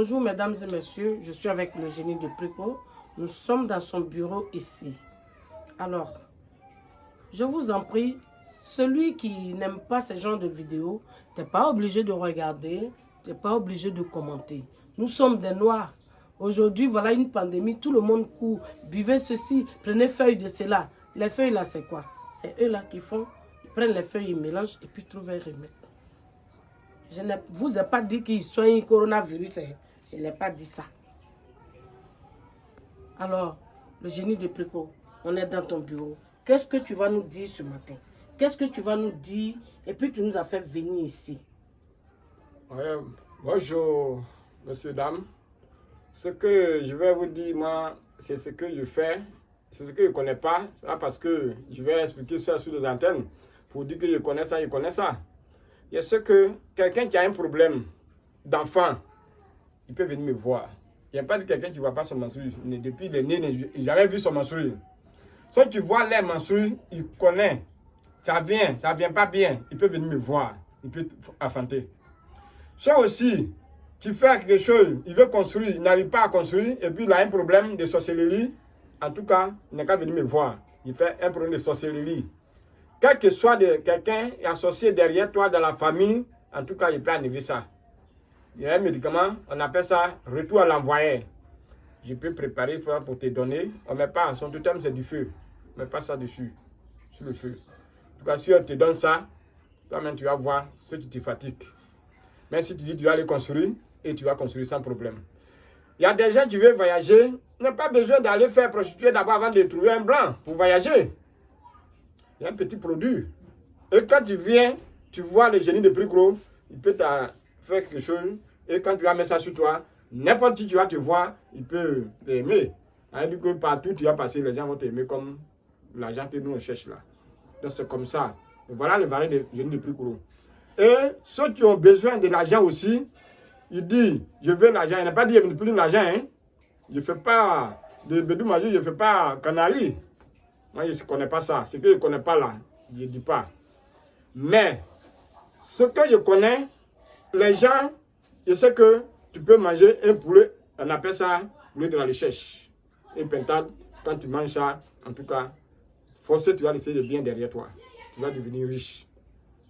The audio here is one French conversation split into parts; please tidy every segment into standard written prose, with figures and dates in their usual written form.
Bonjour mesdames et messieurs, je suis avec le génie de Préco. Nous sommes dans son bureau ici. Alors, je vous en prie, celui qui n'aime pas ce genre de vidéos, tu n'es pas obligé de regarder, tu n'es pas obligé de commenter. Nous sommes des Noirs. Aujourd'hui, voilà une pandémie, tout le monde court. Buvez ceci, prenez feuilles de cela. Les feuilles là, c'est quoi? C'est eux là qui font, ils prennent les feuilles, ils mélangent et puis trouvent un remède. Je ne vous ai pas dit qu'ils soignent le coronavirus. Je n'ai pas dit ça. Alors, le génie de Préco, on est dans ton bureau. Qu'est-ce que tu vas nous dire ce matin? Qu'est-ce que tu vas nous dire? Et puis tu nous as fait venir ici. Bonjour, monsieur, dame. Ce que je vais vous dire, moi, c'est ce que je fais. C'est ce que je ne connais pas. Ça, parce que je vais expliquer ça sur les antennes. Pour dire que je connais ça, je connais ça. Il y a ce que quelqu'un qui a un problème d'enfant, il peut venir me voir. Il n'y a pas de quelqu'un qui ne voit pas son menstrues. Depuis il est né, il n'a jamais vu son menstrues. Si tu vois les menstrues, il connaît. Ça vient pas bien. Il peut venir me voir. Il peut affronter. Ça aussi, tu fais quelque chose, il veut construire, il n'arrive pas à construire, et puis il a un problème de sorcellerie. En tout cas, il n'a qu'à venir me voir. Il fait un problème de sorcellerie. Quel que soit quelqu'un associé derrière toi dans la famille, en tout cas, il peut enlever ça. Il y a un médicament, on appelle ça retour à l'envoyé. Je peux préparer pour te donner. On ne met pas, son totem c'est du feu. On ne met pas ça dessus, sur le feu. En tout cas, si on te donne ça, toi-même tu vas voir ce qui te fatigue. Mais si tu dis tu vas aller construire, et tu vas construire sans problème. Il y a des gens qui veulent voyager, n'a pas besoin d'aller faire prostituer d'abord avant de trouver un blanc pour voyager. Il y a un petit produit. Et quand tu viens, tu vois le génie de Préco, il peut te faire quelque chose. Et quand tu vas mettre ça sur toi, n'importe qui tu vas te voir, il peut t'aimer. C'est-à-dire que partout tu vas passer, les gens vont t'aimer comme l'argent que nous on cherche là. Donc c'est comme ça. Et voilà le variant de génie de Préco. Et ceux qui ont besoin de l'argent aussi, il dit, je veux l'argent. Il n'a pas dit, il ne veut plus l'argent. Hein? Je ne fais pas de bédou magique, je ne fais pas canari. Moi, je ne connais pas ça. Ce que je ne connais pas là, je ne dis pas. Mais, ce que je connais, les gens, je sais que tu peux manger un poulet, on appelle ça poulet de la recherche. Un pentade, quand tu manges ça, en tout cas, forcément, tu vas laisser le bien derrière toi. Tu vas devenir riche.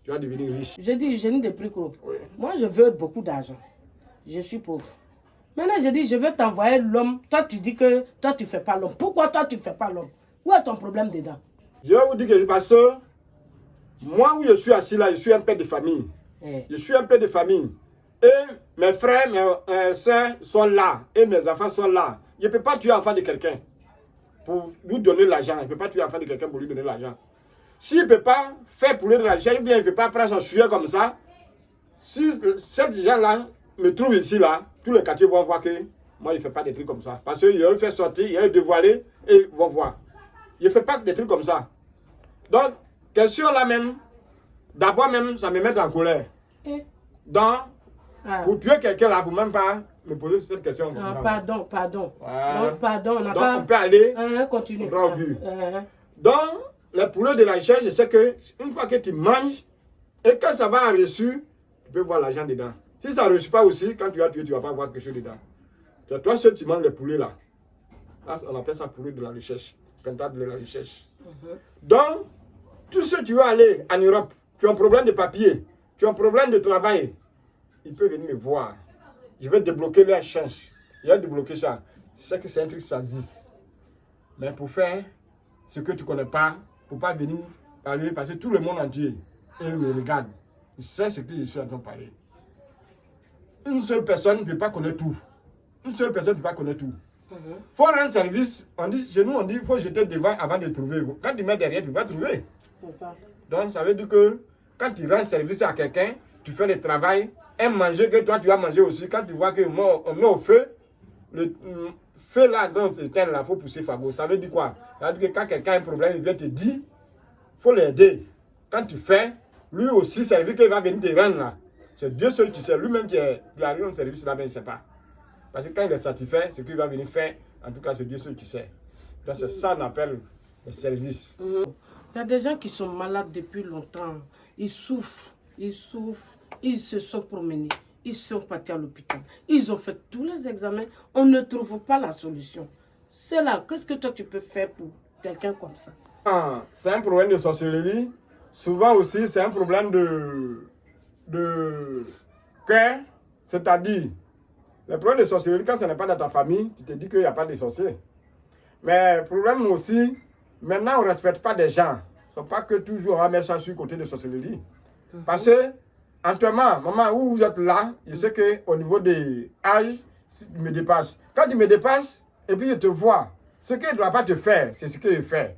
Tu vas devenir riche. Je dis, génie de Préco. Oui. Moi, je veux beaucoup d'argent. Je suis pauvre. Maintenant, je dis, je vais t'envoyer l'homme. Toi, tu dis que toi, tu ne fais pas l'homme. Pourquoi toi, tu ne fais pas l'homme? Où est ton problème dedans? Je vais vous dire que parce que moi où je suis assis là, je suis un père de famille. Je suis un père de famille. Et mes frères, mes soeurs sont là. Et mes enfants sont là. Je ne peux pas tuer l'enfant de quelqu'un pour lui donner l'argent. Je ne peux pas tuer l'enfant de quelqu'un pour lui donner l'argent. S'il ne peut pas faire pour lui de l'argent, ou bien il ne peut pas prendre son sujet comme ça, si ces gens-là me trouvent ici, là, tous les quartiers vont voir que moi, je ne fais pas des trucs comme ça. Parce qu'ils vont le faire sortir, ils vont le dévoiler et ils vont voir. Je ne fais pas des trucs comme ça. Donc, question là même, d'abord même, ça me met en colère. Donc, pour tuer quelqu'un là, vous même pas me poser cette question. Pardon. Ouais. Non, pardon. Donc, on peut aller continue. au but. Donc, le poulet de la recherche, c'est que une fois que tu manges, et quand ça va en reçu, tu peux voir l'argent dedans. Si ça ne reçoit pas aussi, quand tu vas tuer, tu ne vas pas voir quelque chose dedans. Toi seul, tu manges le poulet là. Là, on appelle ça poulet de la recherche. Pentade de la recherche. Donc, tous ceux qui veulent aller en Europe, qui ont un problème de papier, qui ont un problème de travail, ils peuvent venir me voir. Je vais débloquer leur change. Je vais débloquer ça. C'est que c'est un truc ça existe. Mais pour faire ce que tu ne connais pas, pour ne pas venir parler, parce que tout le monde entier, il me regarde. Il sait ce que je suis en train de parler. Une seule personne ne peut pas connaître tout. Une seule personne ne peut pas connaître tout. Il faut rendre service. On dit, chez nous, on dit qu'il faut jeter devant avant de trouver. Quand tu mets derrière, tu ne peux pas trouver. C'est ça. Donc, ça veut dire que quand tu rends service à quelqu'un, tu fais le travail, un manger que toi, tu vas manger aussi. Quand tu vois qu'on met au feu, le feu là, donc c'est éteint là, il faut pousser fagot. Ça veut dire quoi? Ça veut dire que quand quelqu'un a un problème, il vient te dire, il faut l'aider. Quand tu fais, lui aussi, ça veut dire qu'il va venir te rendre là. C'est Dieu seul qui sait. Lui-même qui est arrivé dans le service là, mais il ne sait pas. Parce que quand il est satisfait, ce qu'il va venir faire, en tout cas, c'est Dieu seul qui sait. Donc c'est ça qu'on appelle le service. Il y a des gens qui sont malades depuis longtemps. Ils souffrent, ils se sont promenés. Ils sont partis à l'hôpital. Ils ont fait tous les examens. On ne trouve pas la solution. C'est là, qu'est-ce que toi tu peux faire pour quelqu'un comme ça? C'est un problème de sorcellerie. Souvent aussi, c'est un problème de cœur. C'est-à-dire, le problème de sorcellerie, quand ce n'est pas dans ta famille, tu te dis qu'il n'y a pas de sorciers. Mais le problème aussi, maintenant, on ne respecte pas des gens. Il ne faut pas que toujours on va mettre ça sur le côté de sorcellerie. Parce que, actuellement, maman, où vous êtes là, je sais qu'au niveau des âges, tu me dépasses. Quand tu me dépasses, et puis je te vois, ce qu'il ne doit pas te faire, c'est ce qu'il fait.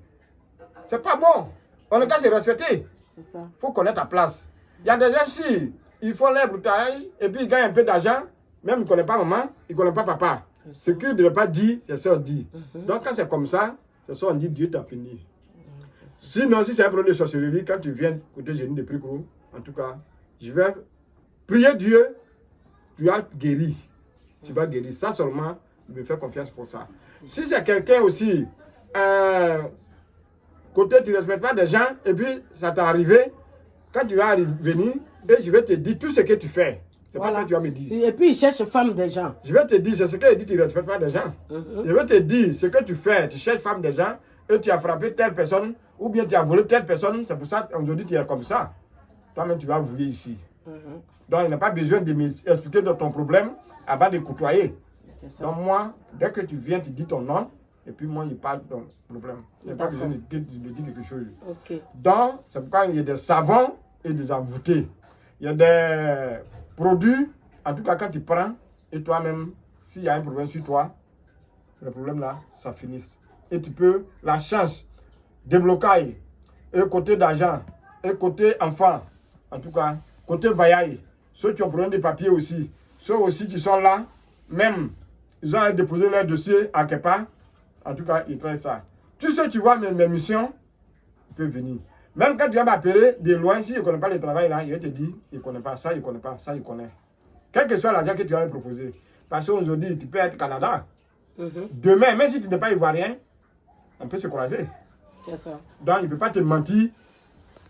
C'est pas bon. On ne peut pas se respecter. C'est ça. Il faut connaître ta place. Il y a des gens, si ils font leur broutage, et puis ils gagnent un peu d'argent, même ils ne connaissent pas maman, ils ne connaissent pas papa. Ce qu'ils ne doivent pas dire, c'est ce qu'on dit. Donc quand c'est comme ça, c'est ça qu'on dit, Dieu t'a puni. Sinon, si c'est un problème de sorcellerie, quand tu viens côté génie de Pricro, en tout cas, je vais prier Dieu, tu as guéri. Tu vas guérir. Ça seulement, je me fais confiance pour ça. Si c'est quelqu'un aussi, côté tu ne respectes pas des gens, et puis ça t'est arrivé, quand tu vas venir, et je vais te dire tout ce que tu fais. C'est pas que tu vas me dire. Et puis il cherche femme des gens. Je vais te dire, c'est ce qu'il dit, tu ne respectes pas des gens. Je vais te dire ce que tu fais, tu cherches femme des gens, et tu as frappé telle personne, ou bien tu as volé telle personne, c'est pour ça qu'aujourd'hui tu es comme ça. Toi-même tu vas vouloir ici. Donc il n'y a pas besoin de m'expliquer de ton problème avant de côtoyer. Donc moi, dès que tu viens, tu dis ton nom, et puis moi, je parle de ton problème. Il n'y a pas besoin de dire quelque chose. Donc, c'est pourquoi il y a des savons et des envoûtés. Il y a des produits, en tout cas quand tu prends, et toi-même, s'il y a un problème sur toi, le problème là, ça finit. Et tu peux la chance, déblocage, et côté d'argent, et côté enfant, en tout cas, côté voyage, ceux qui ont problème de papier aussi, ceux aussi qui sont là, même, ils ont déposé leur dossier à quelque part, en tout cas, ils traitent ça. Tous ceux qui voient mes missions, ils peuvent venir. Même quand tu vas m'appeler de loin, si je ne connais pas le travail là, je vais te dire, il ne connaît pas ça, il ne connaît pas ça, il connaît. Quel que soit l'argent que tu vas me proposer. Parce qu'aujourd'hui, tu peux être Canada. Demain, même si tu n'es pas ivoirien, on peut se croiser. C'est ça. Donc, il ne peut pas te mentir.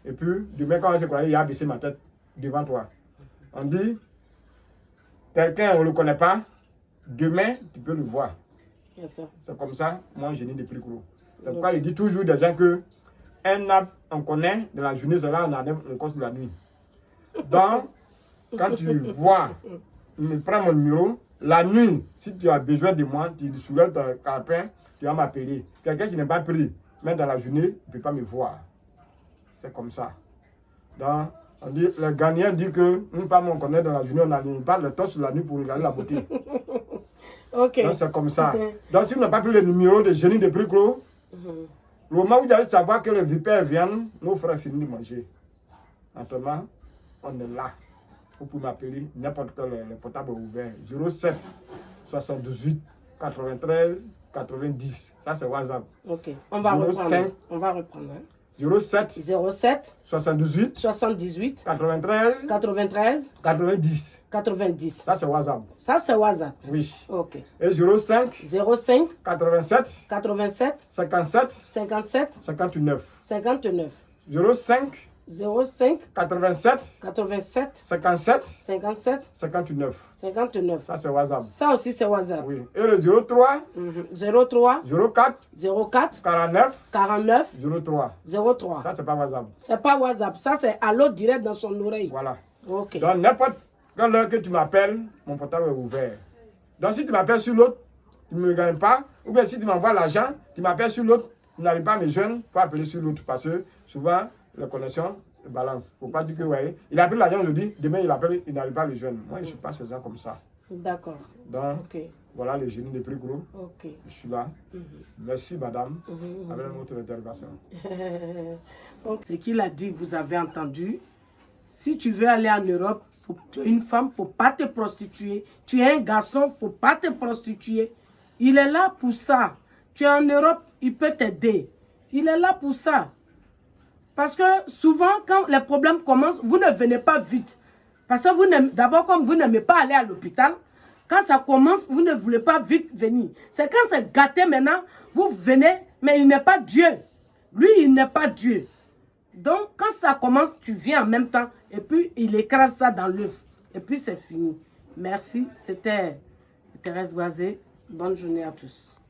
Et puis, demain, quand on va se croiser, il a baissé ma tête devant toi. On dit, quelqu'un, on ne le connaît pas. Demain, tu peux le voir. C'est comme ça, moi, je n'ai de plus gros. C'est pourquoi il dit toujours des gens que un arbre, on connaît, de la journée, c'est là, on a le cours de la nuit. Donc, quand tu vois, me prends mon numéro, la nuit, si tu as besoin de moi, tu soulèves ton carpin, tu vas m'appeler. Quelqu'un qui n'est pas pris, même dans la journée, ne peut pas me voir. C'est comme ça. Donc, on dit, le gagnant dit que une femme, on connaît dans la journée, on n'allume pas le torche la nuit pour regarder la beauté. Ok. Donc, c'est comme ça. Donc, si vous n'avez pas pris le numéro de génie de Pricro, le moment où vous allez savoir que les vipères viennent, nos frères finissent de manger. Maintenant, on est là. Vous pouvez m'appeler, n'importe quel le portable ouvert. 07 78 93 90. Ça, c'est WhatsApp. Ok. On va reprendre. On va reprendre. 07 78 78 93 90. 90. Ça, c'est WhatsApp. Ça, c'est WhatsApp. Oui. Ok. Et 05 87 87 57 57 59. 59. 05 87 87 57 57 59. 59. Ça, c'est WhatsApp. Ça aussi, c'est WhatsApp. Oui. Et le 03 03 04 49 49 03. 03. Ça, c'est pas WhatsApp. C'est pas WhatsApp. Ça, c'est allô direct dans son oreille. Voilà. Ok. Donc, n'importe quelle heure que tu m'appelles, mon portable est ouvert. Donc, si tu m'appelles sur l'autre, tu ne me gagnes pas. Ou bien si tu m'envoies l'argent, tu m'appelles sur l'autre, tu n'arrives pas à me joindre, il faut appeler sur l'autre. Parce que souvent, la connexion se balance. Il ne faut pas dire que, ouais, il a pris l'argent aujourd'hui, demain il appelle, il n'arrive pas à le joindre. Moi, je ne suis pas ce genre comme ça. D'accord. Donc, voilà le génie de Pricro. Ok. Je suis là. Merci, madame. Avec notre interrogation. Ce qu'il a dit, vous avez entendu. Si tu veux aller en Europe, tu es une femme, il ne faut pas te prostituer. Tu es un garçon, il ne faut pas te prostituer. Il est là pour ça. Tu es en Europe, il peut t'aider. Il est là pour ça. Parce que souvent, quand les problèmes commencent, vous ne venez pas vite. Parce que d'abord, comme vous n'aimez pas aller à l'hôpital, quand ça commence, vous ne voulez pas vite venir. C'est quand c'est gâté maintenant, vous venez, mais il n'est pas Dieu. Lui, il n'est pas Dieu. Donc, quand ça commence, tu viens en même temps, et puis il écrase ça dans l'œuf. Et puis c'est fini. Merci, c'était Thérèse Boisé. Bonne journée à tous.